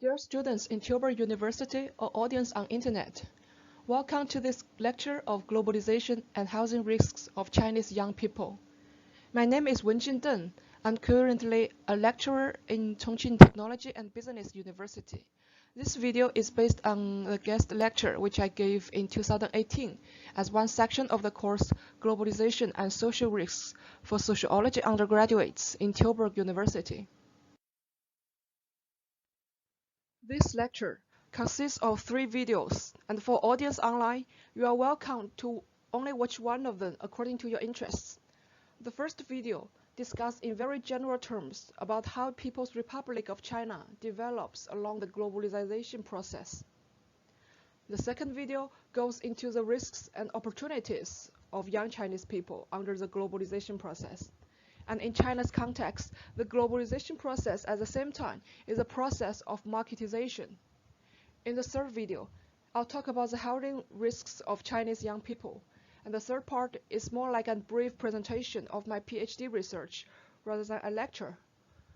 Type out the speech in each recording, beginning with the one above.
Dear students in Tilburg University or audience on internet, welcome to this lecture of Globalization and Housing Risks of Chinese Young People. My name is Wenjin Deng. I'm currently a lecturer in Chongqing Technology and Business University. This video is based on a guest lecture which I gave in 2018 as one section of the course Globalization and Social Risks for Sociology undergraduates in Tilburg University. This lecture consists of 3 videos, and for audience online, you are welcome to only watch one of them according to your interests. The first video discusses in very general terms about how People's Republic of China develops along the globalization process. The second video goes into the risks and opportunities of young Chinese people under the globalization process. And in China's context, the globalization process at the same time is a process of marketization. In the third video, I'll talk about the housing risks of Chinese young people. And the third part is more like a brief presentation of my Ph.D. research rather than a lecture.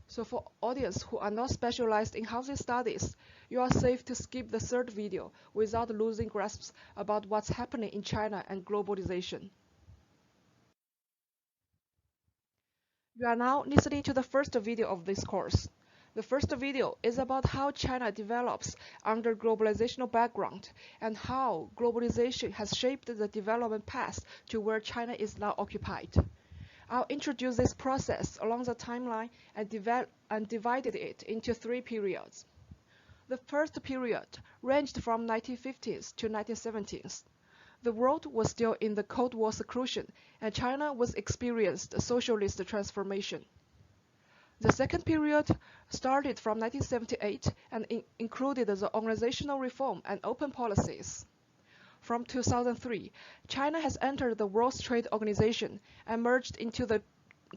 So for audience who are not specialized in housing studies, you are safe to skip the third video without losing grasps about what's happening in China and globalization. You are now listening to the first video of this course. The first video is about how China develops under globalizational background and how globalization has shaped the development path to where China is now occupied. I'll introduce this process along the timeline and divided it into 3 periods. The first period ranged from 1950s to 1970s. The world was still in the Cold War seclusion, and China was experienced a socialist transformation. The second period started from 1978 and included the organizational reform and open policies. From 2003, China has entered the World Trade Organization and merged into the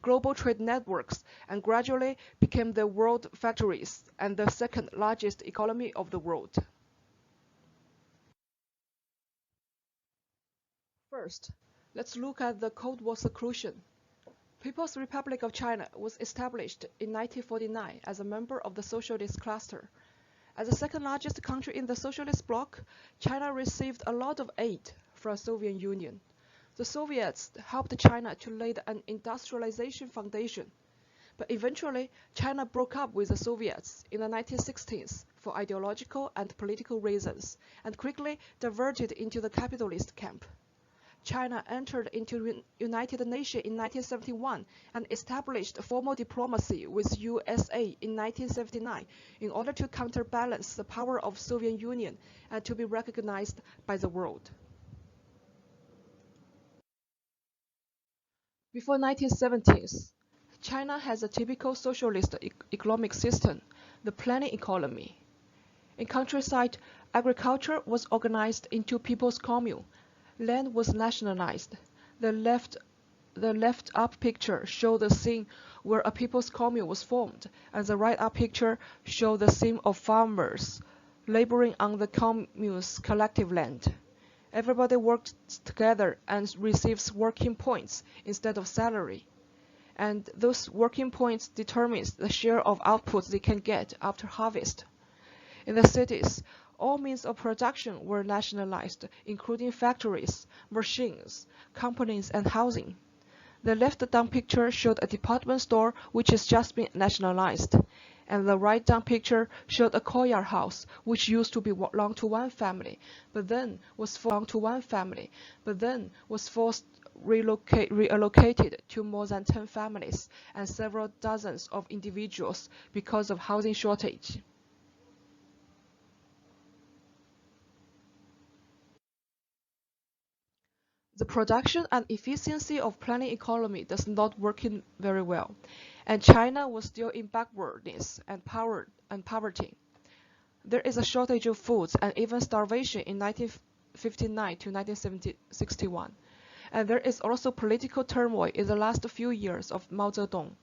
global trade networks and gradually became the world factories and the second largest economy of the world. First, let's look at the Cold War seclusion. People's Republic of China was established in 1949 as a member of the Socialist cluster. As the second largest country in the Socialist bloc, China received a lot of aid from the Soviet Union. The Soviets helped China to lay an industrialization foundation. But eventually, China broke up with the Soviets in the 1960s for ideological and political reasons, and quickly diverted into the capitalist camp. China entered into United Nations in 1971 and established formal diplomacy with USA in 1979 in order to counterbalance the power of Soviet Union and to be recognized by the world. Before 1970s, China has a typical socialist economic system, the planning economy. In countryside, agriculture was organized into people's commune. Land was nationalized. The left up picture shows the scene where a people's commune was formed, and the right up picture shows the scene of farmers laboring on the commune's collective land. Everybody works together and receives working points instead of salary. And those working points determines the share of output they can get after harvest. In the cities, all means of production were nationalized, including factories, machines, companies, and housing. The left-down picture showed a department store which has just been nationalized, and the right-down picture showed a courtyard house which used to belong to one family, but then was forced reallocated to more than 10 families and several dozens of individuals because of housing shortage. The production and efficiency of planning economy does not work very well, and China was still in backwardness and poverty. There is a shortage of foods and even starvation in 1959 to 1961, and there is also political turmoil in the last few years of Mao Zedong.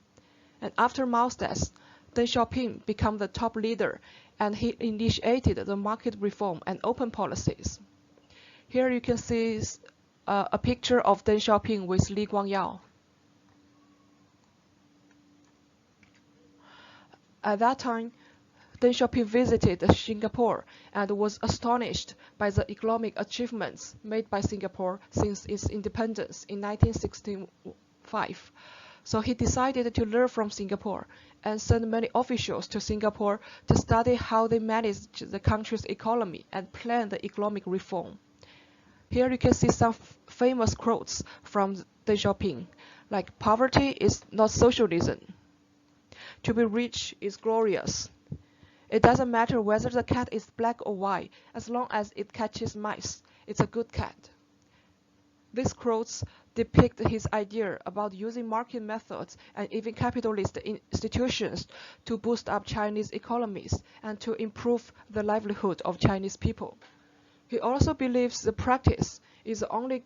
And after Mao's death, Deng Xiaoping became the top leader, and he initiated the market reform and open policies. Here you can see a picture of Deng Xiaoping with Li Guangyao. At that time, Deng Xiaoping visited Singapore and was astonished by the economic achievements made by Singapore since its independence in 1965. So he decided to learn from Singapore and sent many officials to Singapore to study how they managed the country's economy and plan the economic reform. Here you can see some famous quotes from Deng Xiaoping, like poverty is not socialism. To be rich is glorious. It doesn't matter whether the cat is black or white, as long as it catches mice, it's a good cat. These quotes depict his idea about using market methods and even capitalist institutions to boost up Chinese economies and to improve the livelihood of Chinese people. He also believes the practice is the only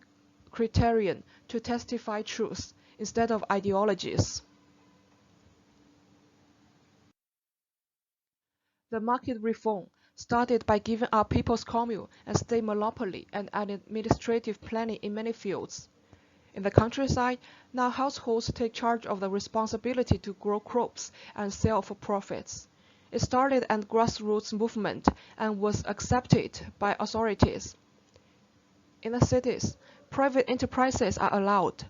criterion to testify truth instead of ideologies. The market reform started by giving up people's commune and state monopoly and administrative planning in many fields. In the countryside, now households take charge of the responsibility to grow crops and sell for profits. It started as a grassroots movement and was accepted by authorities. In the cities, private enterprises are allowed.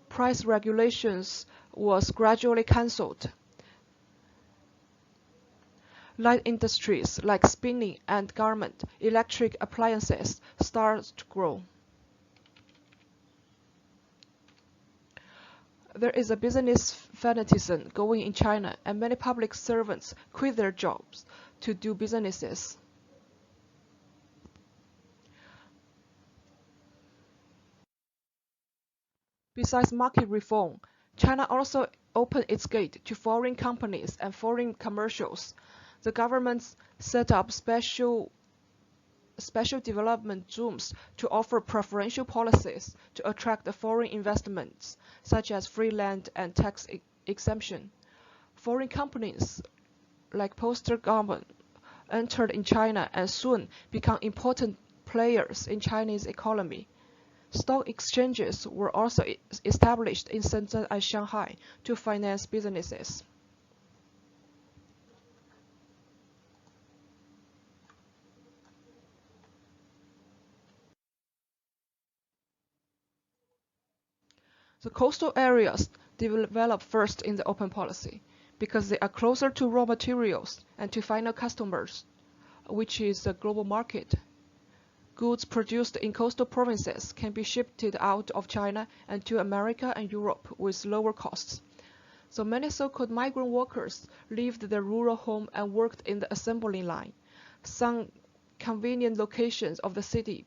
Price regulations was gradually cancelled. Light industries like spinning and garment, electric appliances start to grow. There is a business fanaticism going in China, and many public servants quit their jobs to do businesses. Besides market reform, China also opened its gate to foreign companies and foreign commercials. The government set up special development zones to offer preferential policies to attract the foreign investments, such as free land and tax exemption. Foreign companies like Poster Government entered in China and soon become important players in Chinese economy. Stock exchanges were also established in Shenzhen and Shanghai to finance businesses. The coastal areas develop first in the open policy because they are closer to raw materials and to final customers, which is the global market. Goods produced in coastal provinces can be shipped out of China and to America and Europe with lower costs. So many so-called migrant workers left their rural home and worked in the assembly line. Some convenient locations of the city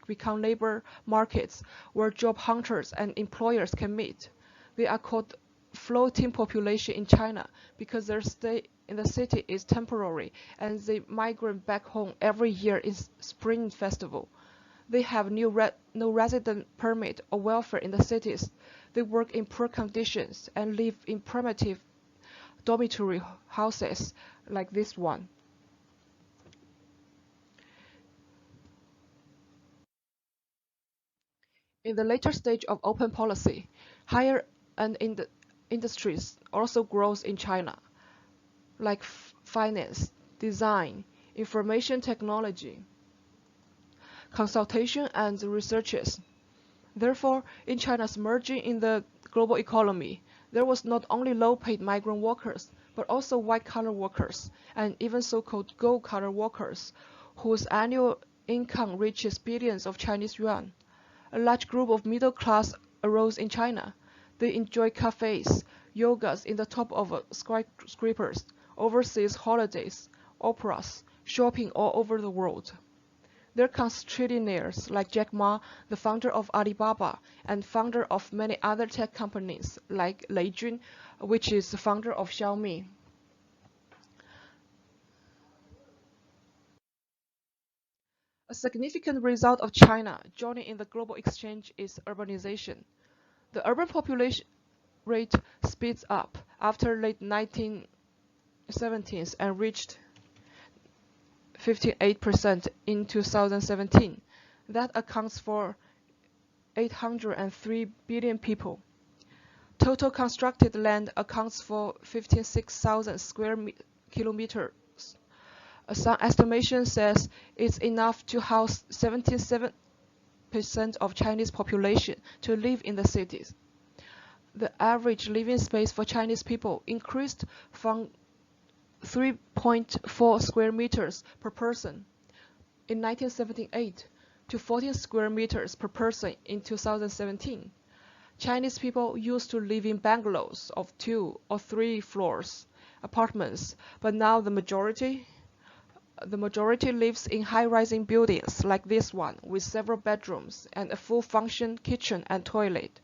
become labor markets where job hunters and employers can meet. They are called floating population in China because their stay in the city is temporary and they migrate back home every year in Spring Festival. They have no resident permit or welfare in the cities. They work in poor conditions and live in primitive dormitory houses like this one. In the later stage of open policy, higher-end industries also grows in China, like finance, design, information technology, consultation, and researches. Therefore, in China's merging in the global economy, there was not only low-paid migrant workers, but also white-collar workers, and even so-called gold-collar workers, whose annual income reaches billions of Chinese yuan. A large group of middle class arose in China. They enjoy cafes, yogas in the top of skyscrapers, overseas holidays, operas, shopping all over the world. There comes trillionaires like Jack Ma, the founder of Alibaba, and founder of many other tech companies like Lei Jun, which is the founder of Xiaomi. A significant result of China joining in the global exchange is urbanization. The urban population rate speeds up after late 1970s and reached 58% in 2017. That accounts for 803 billion people. Total constructed land accounts for 56,000 square kilometers, Some estimation says it's enough to house 77% of Chinese population to live in the cities. The average living space for Chinese people increased from 3.4 square meters per person in 1978 to 14 square meters per person in 2017. Chinese people used to live in bungalows of 2 or 3 floors apartments, but now the majority lives in high-rising buildings like this one with several bedrooms and a full-function kitchen and toilet.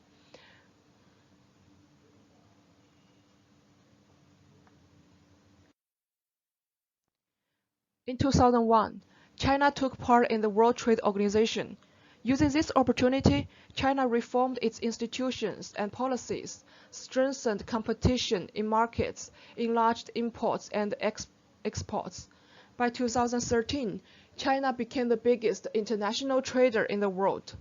In 2001, China took part in the World Trade Organization. Using this opportunity, China reformed its institutions and policies, strengthened competition in markets, enlarged imports and exports. By 2013, China became the biggest international trader in the world.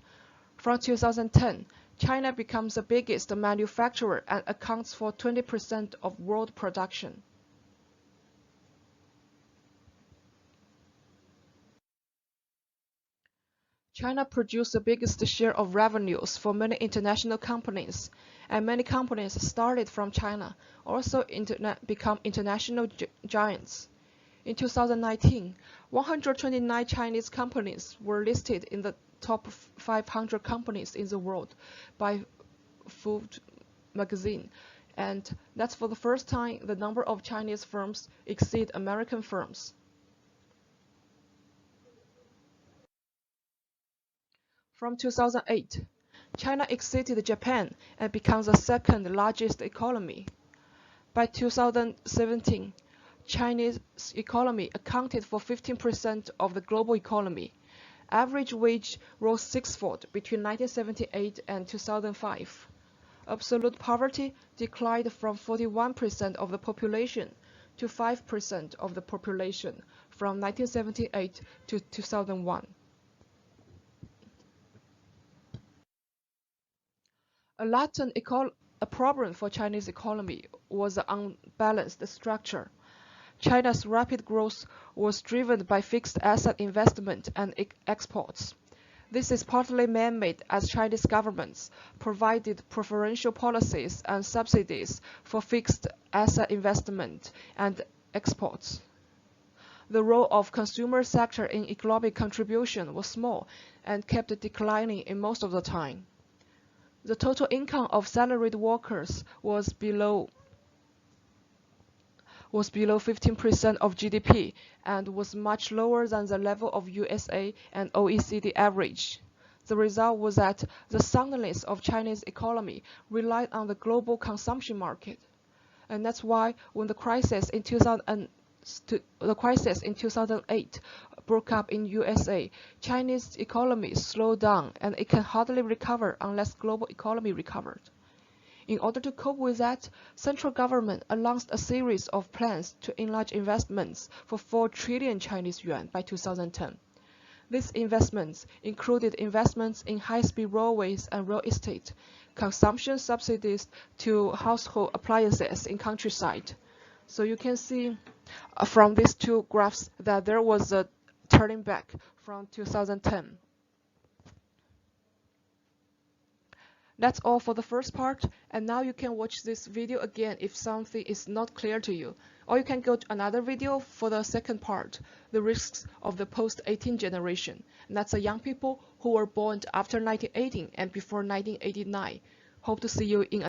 From 2010, China becomes the biggest manufacturer and accounts for 20% of world production. China produced the biggest share of revenues for many international companies, and many companies started from China also become international giants. In 2019, 129 Chinese companies were listed in the top 500 companies in the world by Food magazine, and that's for the first time the number of Chinese firms exceed American firms. From 2008, China exceeded Japan and becomes the second largest economy. By 2017, China's economy accounted for 15% of the global economy. Average wage rose sixfold between 1978 and 2005. Absolute poverty declined from 41% of the population to 5% of the population from 1978 to 2001. A problem for Chinese economy was the unbalanced structure. China's rapid growth was driven by fixed asset investment and exports. This is partly man-made as Chinese governments provided preferential policies and subsidies for fixed asset investment and exports. The role of consumer sector in economic contribution was small and kept declining in most of the time. The total income of salaried workers was below 15% of GDP and was much lower than the level of USA and OECD average. The result was that the soundness of Chinese economy relied on the global consumption market. And that's why when the crisis in 2008 broke up in USA, Chinese economy slowed down and it can hardly recover unless global economy recovered. In order to cope with that, central government announced a series of plans to enlarge investments for 4 trillion Chinese yuan by 2010. These investments included investments in high-speed railways and real estate, consumption subsidies to household appliances in countryside. So you can see from these two graphs that there was a turning back from 2010. That's all for the first part, and now you can watch this video again if something is not clear to you. Or you can go to another video for the second part, the risks of the post-18 generation. And that's the young people who were born after 1918 and before 1989. Hope to see you in